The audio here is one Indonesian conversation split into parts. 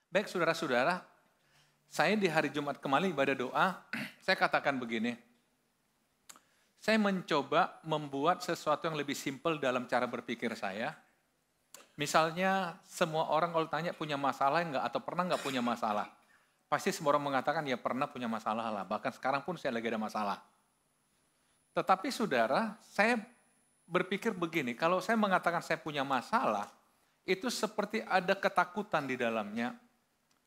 Baik saudara-saudara, saya di hari Jumat kemarin ibadah doa, saya katakan begini, saya mencoba membuat sesuatu yang lebih simpel dalam cara berpikir saya. Misalnya semua orang kalau tanya punya masalah enggak atau pernah enggak punya masalah. Pasti semua orang mengatakan ya pernah punya masalah lah, bahkan sekarang pun saya lagi ada masalah. Tetapi saudara, saya berpikir begini, kalau saya mengatakan saya punya masalah, itu seperti ada ketakutan di dalamnya,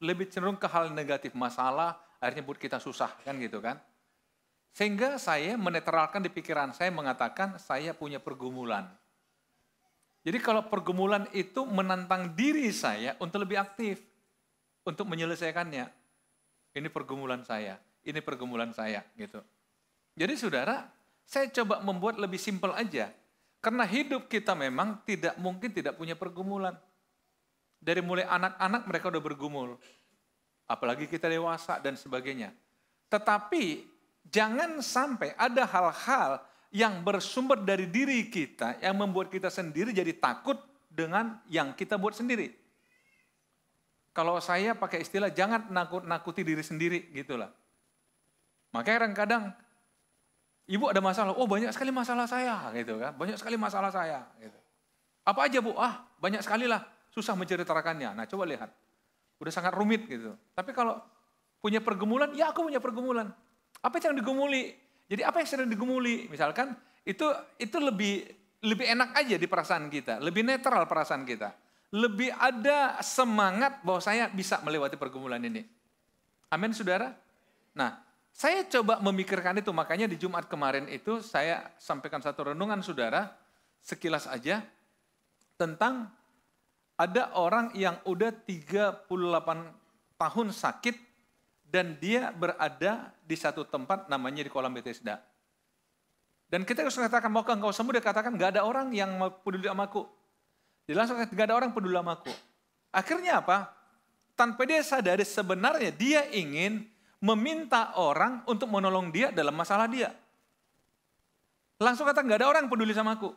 lebih cenderung ke hal negatif, masalah, akhirnya buat kita susah, kan gitu kan. Sehingga saya menetralkan di pikiran saya mengatakan saya punya pergumulan. Jadi kalau pergumulan itu menantang diri saya untuk lebih aktif, untuk menyelesaikannya. Ini pergumulan saya, ini pergumulan saya, gitu. Jadi saudara, saya coba membuat lebih simpel aja. Karena hidup kita memang tidak mungkin tidak punya pergumulan. Dari mulai anak-anak mereka udah bergumul. Apalagi kita dewasa dan sebagainya. Tetapi jangan sampai ada hal-hal yang bersumber dari diri kita yang membuat kita sendiri jadi takut dengan yang kita buat sendiri. Kalau saya pakai istilah jangan nakut-nakuti diri sendiri gitulah. Makanya kadang-kadang ibu ada masalah, oh banyak sekali masalah saya gitu kan, banyak sekali masalah saya gitu. Apa aja bu? Banyak sekali lah, susah menceritakannya. Nah coba lihat, udah sangat rumit gitu. Tapi kalau punya pergumulan, ya aku punya pergumulan. Apa yang digumuli? Jadi apa yang sedang digumuli? Misalkan itu lebih enak aja di perasaan kita, lebih netral perasaan kita. Lebih ada semangat bahwa saya bisa melewati pergumulan ini. Amin saudara? Nah, saya coba memikirkan itu, makanya di Jumat kemarin itu saya sampaikan satu renungan saudara, sekilas aja, tentang ada orang yang udah 38 tahun sakit, dan dia berada di satu tempat namanya di kolam Bethesda. Dan kita harus katakan, maukah engkau sembuh? Dia katakan, gak ada orang yang peduli sama aku. Dia langsung kata, gak ada orang peduli sama aku. Akhirnya apa? Tanpa dia sadari sebenarnya dia ingin meminta orang untuk menolong dia dalam masalah dia. Langsung kata, gak ada orang yang peduli sama aku.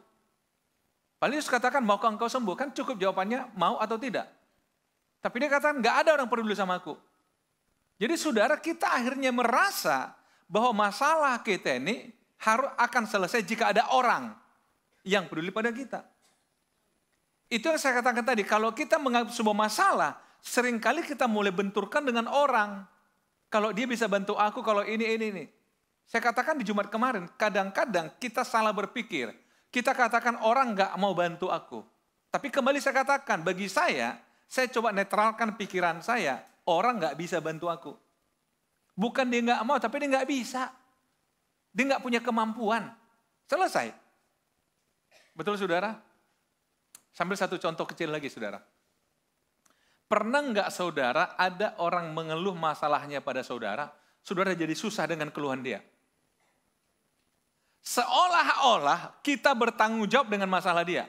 Paling Yesus katakan, maukah engkau sembuh? Kan cukup jawabannya, mau atau tidak. Tapi dia katakan, gak ada orang peduli sama aku. Jadi saudara, kita akhirnya merasa bahwa masalah kita ini akan selesai jika ada orang yang peduli pada kita. Itu yang saya katakan tadi, kalau kita menganggap sebuah masalah, seringkali kita mulai benturkan dengan orang. Kalau dia bisa bantu aku, kalau ini. Saya katakan di Jumat kemarin, kadang-kadang kita salah berpikir. Kita katakan orang nggak mau bantu aku. Tapi kembali saya katakan, bagi saya coba netralkan pikiran saya, orang nggak bisa bantu aku. Bukan dia nggak mau, tapi dia nggak bisa. Dia nggak punya kemampuan. Selesai. Betul saudara? Sambil satu contoh kecil lagi saudara. Pernah nggak saudara ada orang mengeluh masalahnya pada saudara, saudara jadi susah dengan keluhan dia? Seolah-olah kita bertanggung jawab dengan masalah dia.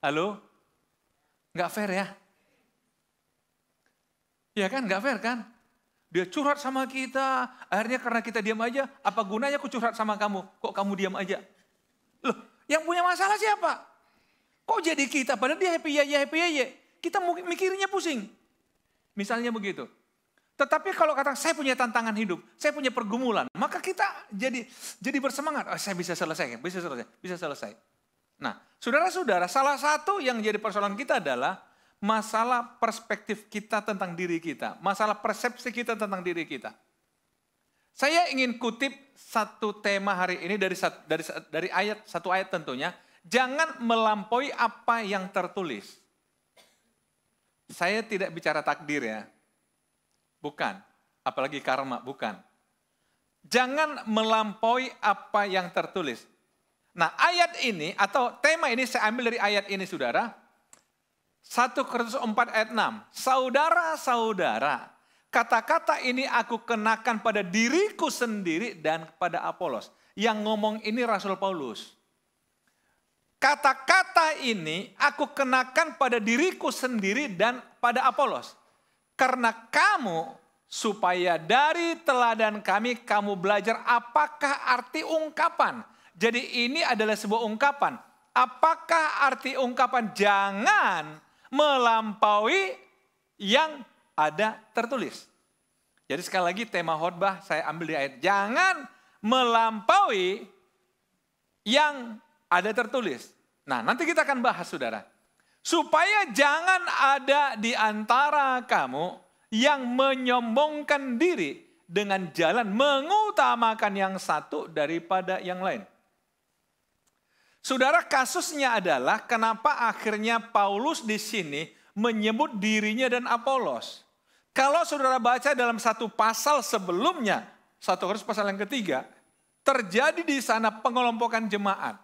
Halo? Nggak fair ya? Ya kan, nggak fair kan? Dia curhat sama kita, akhirnya karena kita diam aja, apa gunanya aku curhat sama kamu? Kok kamu diam aja? Loh, yang punya masalah siapa? Kok jadi kita? Padahal dia happy ya. Kita mikirnya pusing. Misalnya begitu. Tetapi kalau kata saya punya tantangan hidup, saya punya pergumulan, maka kita jadi bersemangat. Saya bisa selesai. Nah, saudara-saudara, salah satu yang jadi persoalan kita adalah masalah perspektif kita tentang diri kita, masalah persepsi kita tentang diri kita. Saya ingin kutip satu tema hari ini dari satu ayat tentunya. Jangan melampaui apa yang tertulis. Saya tidak bicara takdir ya. Bukan. Apalagi karma, bukan. Jangan melampaui apa yang tertulis. Nah ayat ini atau tema ini saya ambil dari ayat ini saudara. 1 Korintus 4 ayat 6. Saudara-saudara, kata-kata ini aku kenakan pada diriku sendiri dan pada Apolos. Yang ngomong ini Rasul Paulus. Kata-kata ini aku kenakan pada diriku sendiri dan pada Apolos. Karena kamu, supaya dari teladan kami kamu belajar apakah arti ungkapan Jadi ini adalah sebuah ungkapan. Apakah arti ungkapan jangan melampaui yang ada tertulis? Jadi sekali lagi tema khotbah saya ambil di ayat. Jangan melampaui yang ada tertulis. Nah, nanti kita akan bahas, saudara. Supaya jangan ada di antara kamu yang menyombongkan diri dengan jalan mengutamakan yang satu daripada yang lain. Saudara, kasusnya adalah kenapa akhirnya Paulus di sini menyebut dirinya dan Apolos. Kalau saudara baca dalam satu pasal sebelumnya, 1 Korintus pasal yang ketiga, terjadi di sana pengelompokan jemaat.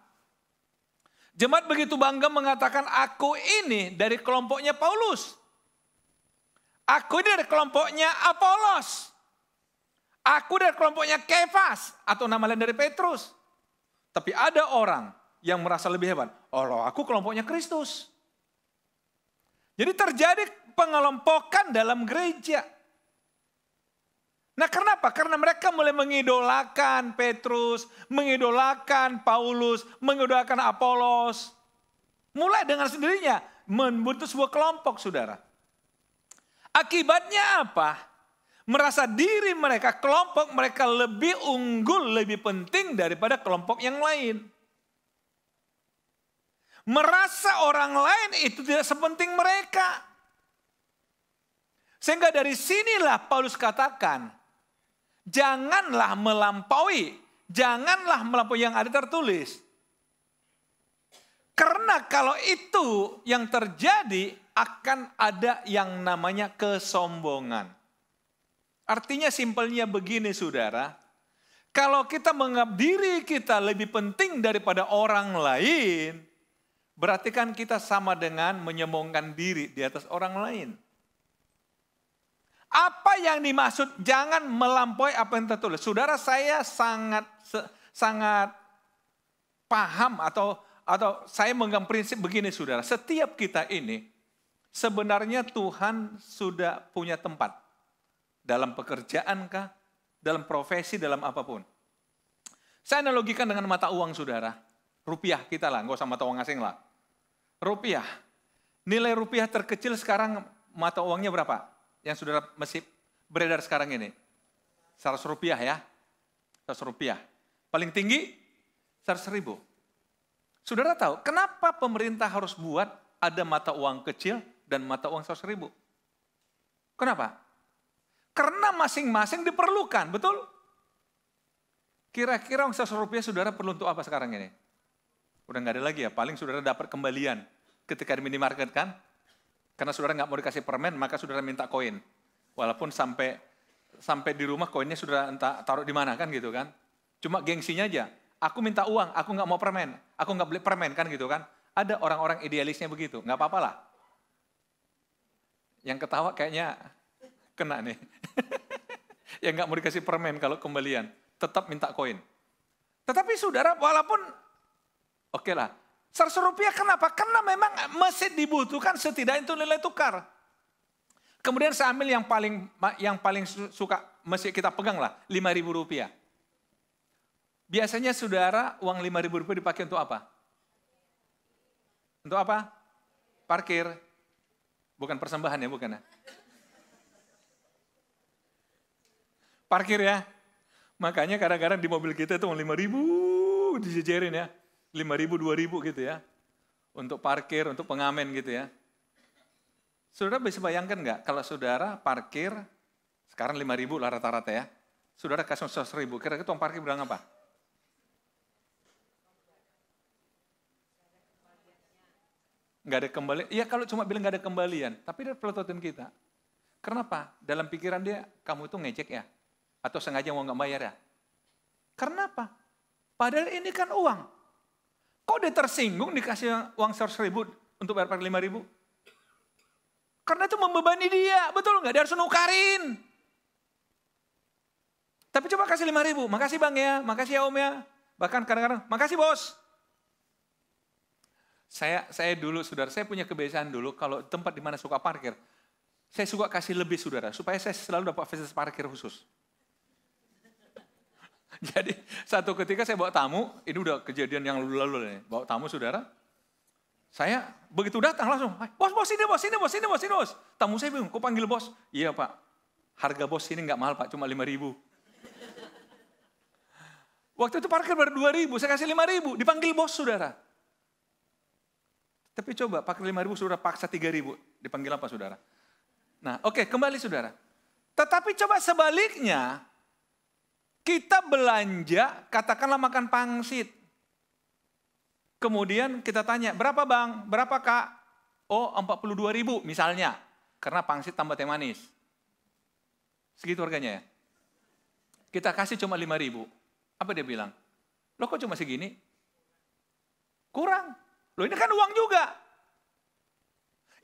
Jemaat begitu bangga mengatakan, aku ini dari kelompoknya Paulus. Aku ini dari kelompoknya Apolos. Aku dari kelompoknya Kefas, atau nama lain dari Petrus. Tapi ada orang yang merasa lebih hebat. Oh, aku kelompoknya Kristus. Jadi terjadi pengelompokan dalam gereja. Nah, kenapa? Karena mereka mulai mengidolakan Petrus, mengidolakan Paulus, mengidolakan Apolos. Mulai dengan sendirinya membentuk sebuah kelompok, saudara. Akibatnya apa? Merasa diri mereka, kelompok mereka lebih unggul, lebih penting daripada kelompok yang lain. Merasa orang lain itu tidak sepenting mereka. Sehingga dari sinilah Paulus katakan, janganlah melampaui yang ada tertulis. Karena kalau itu yang terjadi, akan ada yang namanya kesombongan. Artinya simpelnya begini, saudara. Kalau kita menganggap diri kita lebih penting daripada orang lain, berarti kan kita sama dengan menyombongkan diri di atas orang lain. Apa yang dimaksud jangan melampaui apa yang tertulis? Saudara, saya sangat paham atau saya memegang prinsip begini, saudara. Setiap kita ini sebenarnya Tuhan sudah punya tempat. Dalam pekerjaan kah? Dalam profesi, dalam apapun. Saya analogikan dengan mata uang, saudara. Rupiah kita lah, nggak usah mata uang asing lah. Rupiah. Nilai rupiah terkecil sekarang mata uangnya berapa? Yang saudara masih beredar sekarang ini. 100 rupiah ya. 100 rupiah. Paling tinggi 100 ribu. Saudara tahu kenapa pemerintah harus buat ada mata uang kecil dan mata uang 100 ribu? Kenapa? Karena masing-masing diperlukan, betul? Kira-kira uang 100 rupiah saudara perlu untuk apa sekarang ini? Udah nggak ada lagi ya, paling saudara dapat kembalian ketika di minimarket kan? Karena saudara nggak mau dikasih permen, maka saudara minta koin. Walaupun sampai di rumah koinnya saudara entah taruh di mana kan gitu kan. Cuma gengsinya aja, aku minta uang, aku nggak mau permen, aku nggak beli permen kan gitu kan. Ada orang-orang idealisnya begitu, nggak apa-apa lah. Yang ketawa kayaknya kena nih. Yang nggak mau dikasih permen kalau kembalian, tetap minta koin. Tetapi saudara, walaupun oke lah, 100 rupiah kenapa? Karena memang masih dibutuhkan setidaknya itu nilai tukar. Kemudian saya ambil yang paling suka masih kita pegang lah, 5.000 rupiah. Biasanya saudara, uang 5.000 rupiah dipakai untuk apa? Untuk apa? Parkir. Bukan persembahan ya, bukan ya? Parkir ya. Makanya kadang-kadang di mobil kita itu uang 5.000 dijejerin ya. 5.000, 2.000 gitu ya. Untuk parkir, untuk pengamen gitu ya. Saudara bisa bayangkan nggak kalau saudara parkir, sekarang 5.000 lah rata-rata ya. Saudara kasih 100.000, kira-kira uang parkir berapa apa? Nggak ada kembalian. Iya kalau cuma bilang nggak ada kembalian, tapi dia pelototin kita. Kenapa? Dalam pikiran dia, kamu itu ngecek ya? Atau sengaja mau nggak bayar ya? Karena apa? Padahal ini kan uang. Kok dia tersinggung dikasih uang 100.000 untuk bayar parkir 5.000? Karena itu membebani dia, betul nggak? Dia harus nukarin. Tapi coba kasih 5.000, makasih bang ya, makasih ya om ya. Bahkan kadang-kadang, makasih bos. Saya dulu, saudara, saya punya kebiasaan dulu, kalau tempat di mana suka parkir, saya suka kasih lebih, saudara, supaya saya selalu dapat fasilitas parkir khusus. Jadi satu ketika saya bawa tamu, ini udah kejadian yang lalu-lalu nih. Bawa tamu saudara, saya begitu datang langsung, bos, ini bos. Tamu saya bingung, kok panggil bos? Iya Pak, harga bos ini nggak mahal Pak, cuma 5.000. Waktu itu parkir baru 2.000, saya kasih 5.000, dipanggil bos saudara. Tapi coba pakai 5.000 saudara paksa 3.000, dipanggil apa saudara? Nah oke, kembali saudara. Tetapi coba sebaliknya, kita belanja, katakanlah makan pangsit. Kemudian kita tanya, berapa bang? Berapa kak? Oh 42.000 misalnya, karena pangsit tambah teh manis. Segitu harganya ya. Kita kasih cuma 5.000. Apa dia bilang? Loh kok cuma segini? Kurang. Loh ini kan uang juga.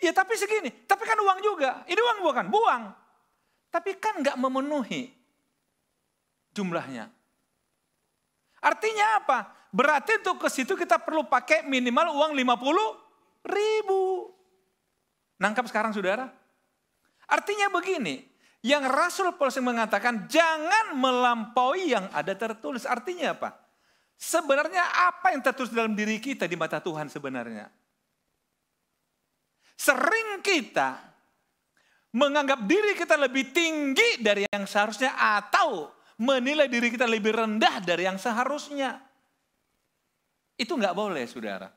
Ya tapi segini, tapi kan uang juga. Ini uang bukan? Buang. Tapi kan nggak memenuhi jumlahnya. Artinya apa? Berarti untuk ke situ kita perlu pakai minimal uang 50.000. Nangkap sekarang saudara? Artinya begini, yang Rasul Paulus mengatakan jangan melampaui yang ada tertulis. Artinya apa? Sebenarnya apa yang tertulis dalam diri kita di mata Tuhan sebenarnya? Sering kita menganggap diri kita lebih tinggi dari yang seharusnya atau menilai diri kita lebih rendah dari yang seharusnya. Itu nggak boleh saudara.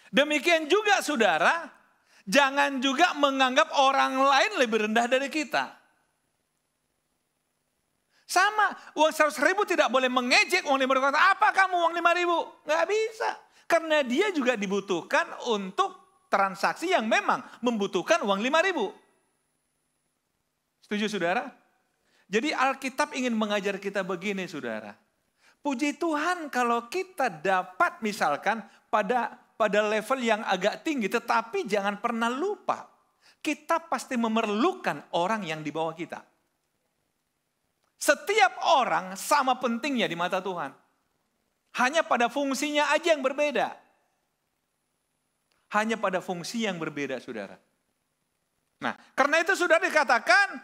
Demikian juga saudara, jangan juga menganggap orang lain lebih rendah dari kita. Sama, uang 100.000 tidak boleh mengejek uang 5.000. Apa kamu uang 5.000? Nggak bisa. Karena dia juga dibutuhkan untuk transaksi yang memang membutuhkan uang 5.000. Setuju saudara? Jadi Alkitab ingin mengajar kita begini saudara. Puji Tuhan kalau kita dapat misalkan pada level yang agak tinggi. Tetapi jangan pernah lupa. Kita pasti memerlukan orang yang di bawah kita. Setiap orang sama pentingnya di mata Tuhan. Hanya pada fungsinya aja yang berbeda. Hanya pada fungsi yang berbeda, saudara. Nah, karena itu sudah dikatakan,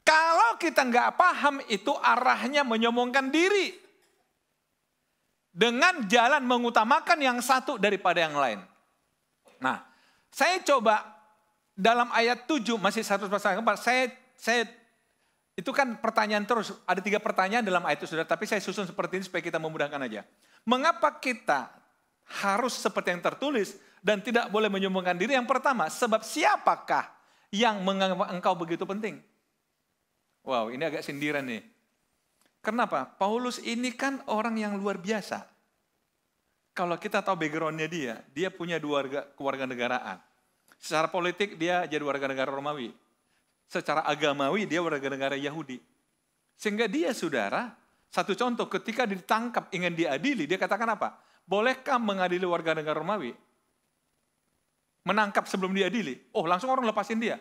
kalau kita nggak paham itu arahnya menyombongkan diri. Dengan jalan mengutamakan yang satu daripada yang lain. Nah, saya coba dalam ayat 7, masih 100%, saya itu kan pertanyaan terus, ada 3 pertanyaan dalam ayat itu saudara, tapi saya susun seperti ini supaya kita memudahkan aja. Mengapa kita harus seperti yang tertulis dan tidak boleh menyombongkan diri? Yang pertama, sebab siapakah yang menganggap engkau begitu penting? Wow, ini agak sindiran nih. Kenapa? Paulus ini kan orang yang luar biasa. Kalau kita tahu background-nya dia punya 2 kewarganegaraan. Secara politik dia jadi warga negara Romawi. Secara agamawi dia warga negara Yahudi. Sehingga dia saudara, satu contoh ketika ditangkap ingin diadili, dia katakan apa? Bolehkah mengadili warga negara Romawi? Menangkap sebelum diadili. Oh langsung orang lepasin dia.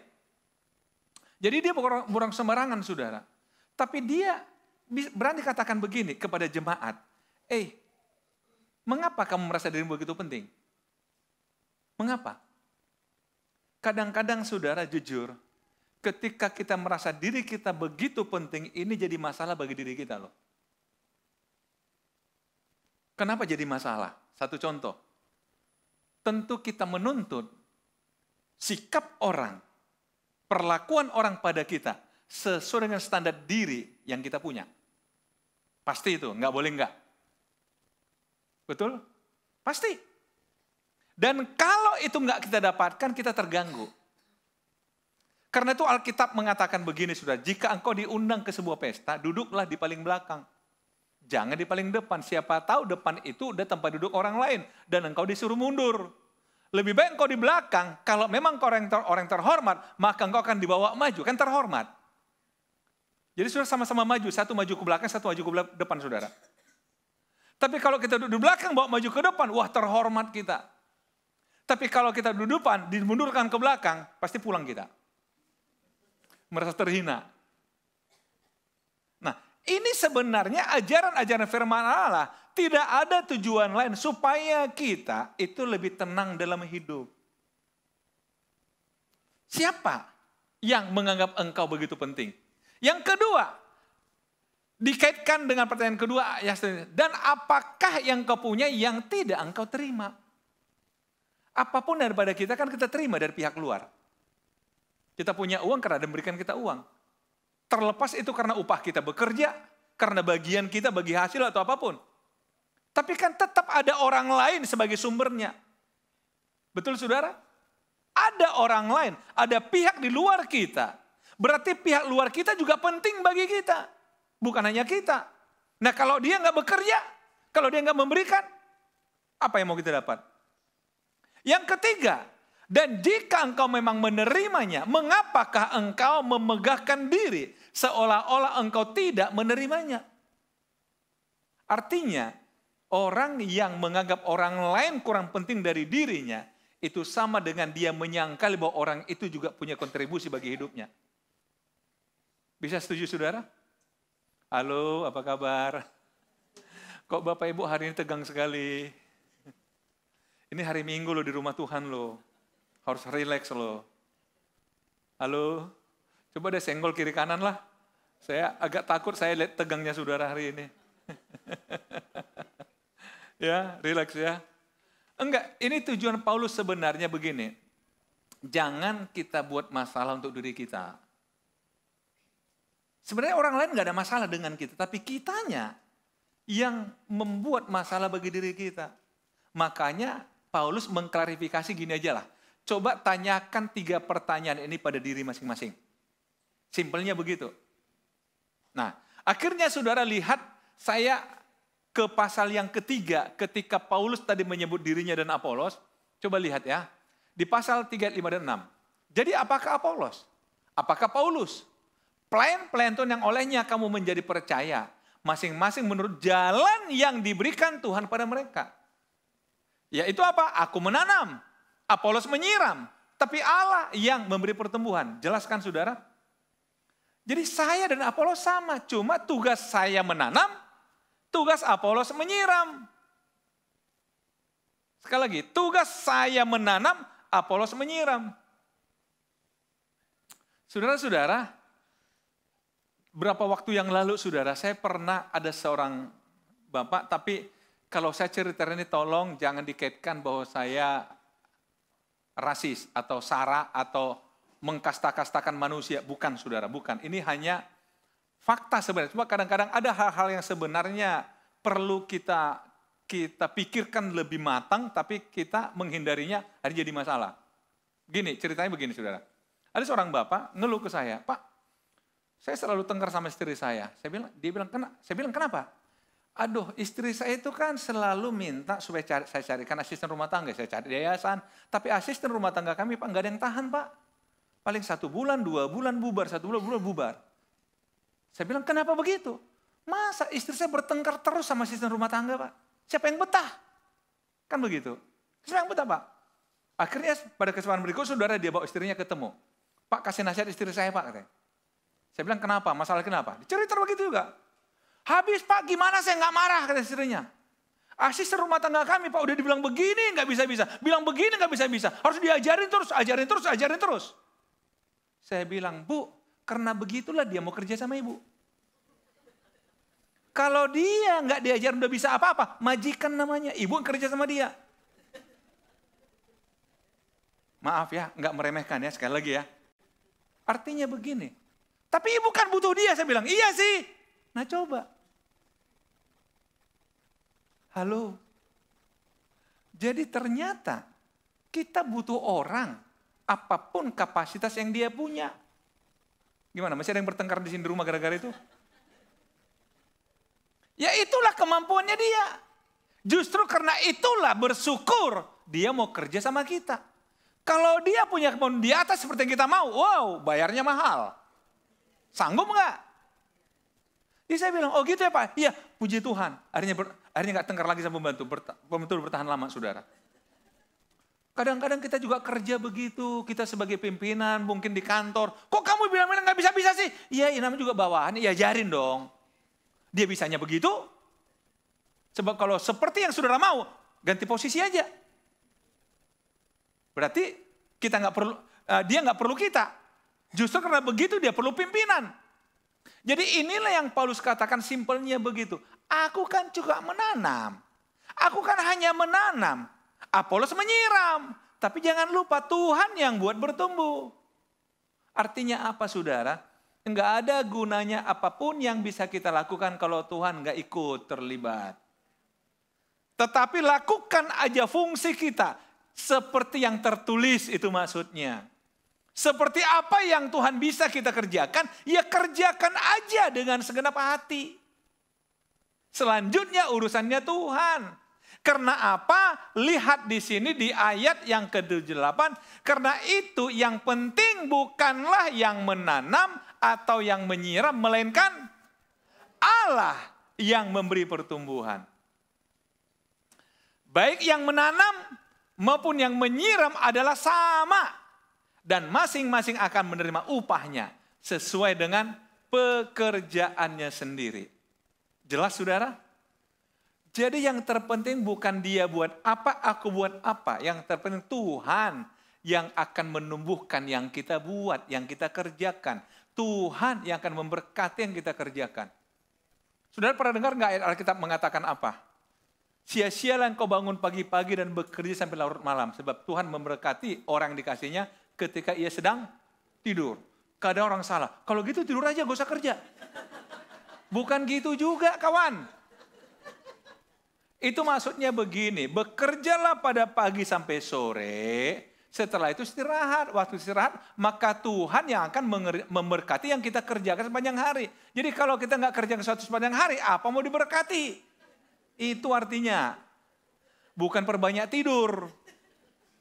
Jadi dia bukan sembarangan saudara. Tapi dia berani katakan begini kepada jemaat. Mengapa kamu merasa dirimu begitu penting? Mengapa? Kadang-kadang saudara jujur, ketika kita merasa diri kita begitu penting, ini jadi masalah bagi diri kita loh. Kenapa jadi masalah? Satu contoh. Tentu kita menuntut sikap orang, perlakuan orang pada kita sesuai dengan standar diri yang kita punya. Pasti itu, nggak boleh nggak. Betul? Pasti. Dan kalau itu nggak kita dapatkan, kita terganggu. Karena itu Alkitab mengatakan begini saudara, jika engkau diundang ke sebuah pesta, duduklah di paling belakang. Jangan di paling depan, siapa tahu depan itu udah tempat duduk orang lain. Dan engkau disuruh mundur. Lebih baik engkau di belakang, kalau memang kau orang terhormat, maka engkau akan dibawa maju, kan terhormat. Jadi saudara sama-sama maju, satu maju ke belakang, satu maju ke depan saudara. Tapi kalau kita duduk di belakang, bawa maju ke depan, wah terhormat kita. Tapi kalau kita duduk depan, dimundurkan ke belakang, pasti pulang kita. Merasa terhina. Nah, ini sebenarnya ajaran-ajaran firman Allah tidak ada tujuan lain supaya kita itu lebih tenang dalam hidup. Siapa yang menganggap engkau begitu penting? Yang kedua, Dikaitkan dengan pertanyaan kedua, ya, dan apakah yang kau punya yang tidak engkau terima? Apapun daripada kita kan kita terima dari pihak luar. Kita punya uang karena ada memberikan kita uang. Terlepas itu karena upah kita bekerja, karena bagian kita bagi hasil atau apapun. Tapi kan tetap ada orang lain sebagai sumbernya. Betul saudara? Ada orang lain, ada pihak di luar kita. Berarti pihak luar kita juga penting bagi kita. Bukan hanya kita. Nah kalau dia nggak bekerja, kalau dia nggak memberikan, apa yang mau kita dapat? Yang ketiga, dan jika engkau memang menerimanya, mengapakah engkau memegahkan diri seolah-olah engkau tidak menerimanya? Artinya, orang yang menganggap orang lain kurang penting dari dirinya, itu sama dengan dia menyangkal bahwa orang itu juga punya kontribusi bagi hidupnya. Bisa setuju saudara? Halo, apa kabar? Kok Bapak Ibu hari ini tegang sekali? Ini hari Minggu loh di rumah Tuhan loh. Harus rileks loh. Halo, coba deh senggol kiri kanan lah. Saya agak takut saya lihat tegangnya saudara hari ini. Ya, rileks ya. Enggak, ini tujuan Paulus sebenarnya begini. Jangan kita buat masalah untuk diri kita. Sebenarnya orang lain nggak ada masalah dengan kita, tapi kitanya yang membuat masalah bagi diri kita. Makanya Paulus mengklarifikasi gini aja lah. Coba tanyakan 3 pertanyaan ini pada diri masing-masing. Simpelnya begitu. Nah, akhirnya saudara lihat saya ke pasal yang ketiga ketika Paulus tadi menyebut dirinya dan Apolos. Coba lihat ya. Di pasal 3, 5, dan 6. Jadi apakah Apolos? Apakah Paulus? Pelayan-pelayan yang olehnya kamu menjadi percaya. Masing-masing menurut jalan yang diberikan Tuhan pada mereka. Yaitu apa? Aku menanam. Apolos menyiram. Tapi Allah yang memberi pertumbuhan. Jelaskan saudara? Jadi saya dan Apolos sama. Cuma tugas saya menanam. Tugas Apolos menyiram. Sekali lagi. Tugas saya menanam. Apolos menyiram. Saudara-saudara. Berapa waktu yang lalu saudara. Saya pernah ada seorang bapak. Tapi kalau saya cerita ini tolong jangan dikaitkan bahwa saya rasis atau sara atau mengkasta-kastakan manusia. Bukan saudara, bukan. Ini hanya fakta sebenarnya. Cuma kadang-kadang ada hal-hal yang sebenarnya perlu kita pikirkan lebih matang, tapi kita menghindarinya hari jadi masalah. Gini, ceritanya begini saudara. Ada seorang bapak ngeluh ke saya, Pak, saya selalu tengkar sama istri saya. Dia bilang, kenapa? Aduh, istri saya itu kan selalu minta supaya saya carikan asisten rumah tangga. Saya cari di yayasan. Tapi asisten rumah tangga kami, Pak, nggak ada yang tahan, Pak. Paling 1 bulan, 2 bulan bubar, 1 bulan bubar. Saya bilang, kenapa begitu? Masa istri saya bertengkar terus sama asisten rumah tangga, Pak? Siapa yang betah? Kan begitu. Siapa yang betah, Pak? Akhirnya pada kesempatan berikut, saudara dia bawa istrinya ketemu. Pak, kasih nasihat istri saya, Pak, katanya. Saya bilang, kenapa? Masalah kenapa? Cerita begitu juga. Habis Pak, gimana saya nggak marah, kata istrinya. Asisten rumah tangga kami Pak udah dibilang begini nggak bisa-bisa. Bilang begini nggak bisa-bisa. Harus diajarin terus, ajarin terus. Saya bilang, Bu, karena begitulah dia mau kerja sama ibu. Kalau dia nggak diajarin udah bisa apa-apa, majikan namanya. Ibu yang kerja sama dia. Maaf ya, nggak meremehkan ya, sekali lagi ya. Artinya begini. Tapi ibu kan butuh dia, saya bilang, iya sih. Nah coba. Halo. Jadi ternyata kita butuh orang apapun kapasitas yang dia punya. Gimana? Masih ada yang bertengkar di sini di rumah gara-gara itu? Ya itulah kemampuannya dia. Justru karena itulah bersyukur dia mau kerja sama kita. Kalau dia punya kemampuan di atas seperti yang kita mau, wow, bayarnya mahal. Sanggup nggak? Jadi saya bilang, oh gitu ya Pak? Iya, puji Tuhan. Akhirnya nggak tengkar lagi sama pembantu bertahan lama, saudara. Kadang-kadang kita juga kerja begitu, kita sebagai pimpinan, mungkin di kantor. Kok kamu bilang-bilang nggak bisa-bisa sih? Iya, namanya juga bawahan, ya ajarin dong. Dia bisanya begitu. Sebab kalau seperti yang saudara mau, ganti posisi aja. Berarti kita nggak perlu, dia nggak perlu kita. Justru karena begitu dia perlu pimpinan. Jadi inilah yang Paulus katakan simpelnya begitu. Aku kan juga menanam. Aku kan hanya menanam. Apolos menyiram. Tapi jangan lupa Tuhan yang buat bertumbuh. Artinya apa saudara? Enggak ada gunanya apapun yang bisa kita lakukan kalau Tuhan enggak ikut terlibat. Tetapi lakukan aja fungsi kita. Seperti yang tertulis itu maksudnya. Seperti apa yang Tuhan bisa kita kerjakan, ya kerjakan aja dengan segenap hati. Selanjutnya urusannya Tuhan. Karena apa? Lihat di sini di ayat yang ke-8. Karena itu yang penting bukanlah yang menanam atau yang menyiram, melainkan Allah yang memberi pertumbuhan. Baik yang menanam maupun yang menyiram adalah sama. Dan masing-masing akan menerima upahnya sesuai dengan pekerjaannya sendiri. Jelas saudara? Jadi yang terpenting bukan dia buat apa, aku buat apa. Yang terpenting Tuhan yang akan menumbuhkan yang kita buat, yang kita kerjakan. Tuhan yang akan memberkati yang kita kerjakan. Saudara pernah dengar nggak ayat Alkitab mengatakan apa? Sia-sialah engkau bangun pagi-pagi dan bekerja sampai larut malam. Sebab Tuhan memberkati orang yang dikasihnya ketika ia sedang tidur. Kadang orang salah, kalau gitu tidur aja gak usah kerja. Bukan gitu juga kawan. Itu maksudnya begini, bekerjalah pada pagi sampai sore, setelah itu istirahat. Waktu istirahat, maka Tuhan yang akan memberkati yang kita kerjakan sepanjang hari. Jadi kalau kita nggak kerjakan sesuatu sepanjang hari, apa mau diberkati? Itu artinya. Bukan perbanyak tidur,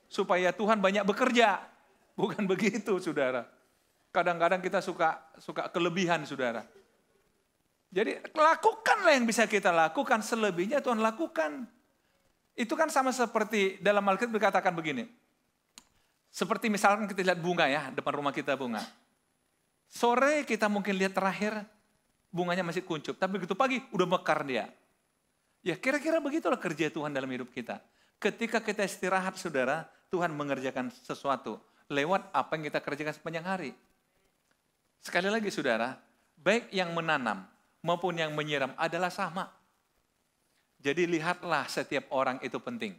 supaya Tuhan banyak bekerja. Bukan begitu, saudara. Kadang-kadang kita suka kelebihan, saudara. Jadi lakukanlah yang bisa kita lakukan, selebihnya Tuhan lakukan. Itu kan sama seperti dalam Alkitab dikatakan begini. Seperti misalkan kita lihat bunga ya, depan rumah kita bunga. Sore kita mungkin lihat terakhir, bunganya masih kuncup. Tapi begitu pagi udah mekar dia. Ya kira-kira begitulah kerja Tuhan dalam hidup kita. Ketika kita istirahat saudara, Tuhan mengerjakan sesuatu. Lewat apa yang kita kerjakan sepanjang hari. Sekali lagi saudara, baik yang menanam maupun yang menyiram adalah sama. Jadi lihatlah setiap orang itu penting.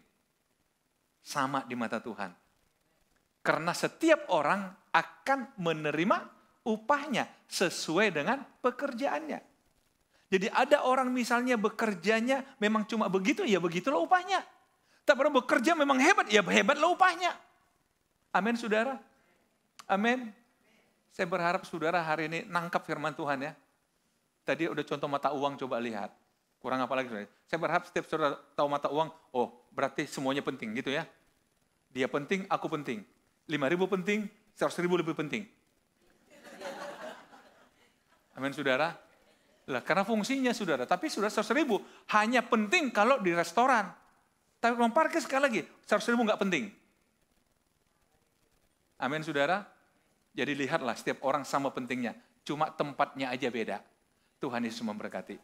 Sama di mata Tuhan. Karena setiap orang akan menerima upahnya sesuai dengan pekerjaannya. Jadi ada orang misalnya bekerjanya memang cuma begitu, ya begitulah upahnya. Tapi orang bekerja memang hebat, ya hebatlah upahnya. Amin saudara. Amin. Saya berharap saudara hari ini nangkap firman Tuhan ya. Tadi udah contoh mata uang, coba lihat. Kurang apa lagi saudara? Saya berharap setiap saudara tahu mata uang, oh berarti semuanya penting gitu ya. Dia penting, aku penting. 5.000 penting, 100.000 lebih penting. Amin saudara. Lah, karena fungsinya saudara. Tapi saudara 100.000 hanya penting kalau di restoran. Tapi kalau parkir sekali lagi, 100.000 nggak penting. Amin saudara. Jadi lihatlah setiap orang sama pentingnya. Cuma tempatnya aja beda. Tuhan Yesus memberkati.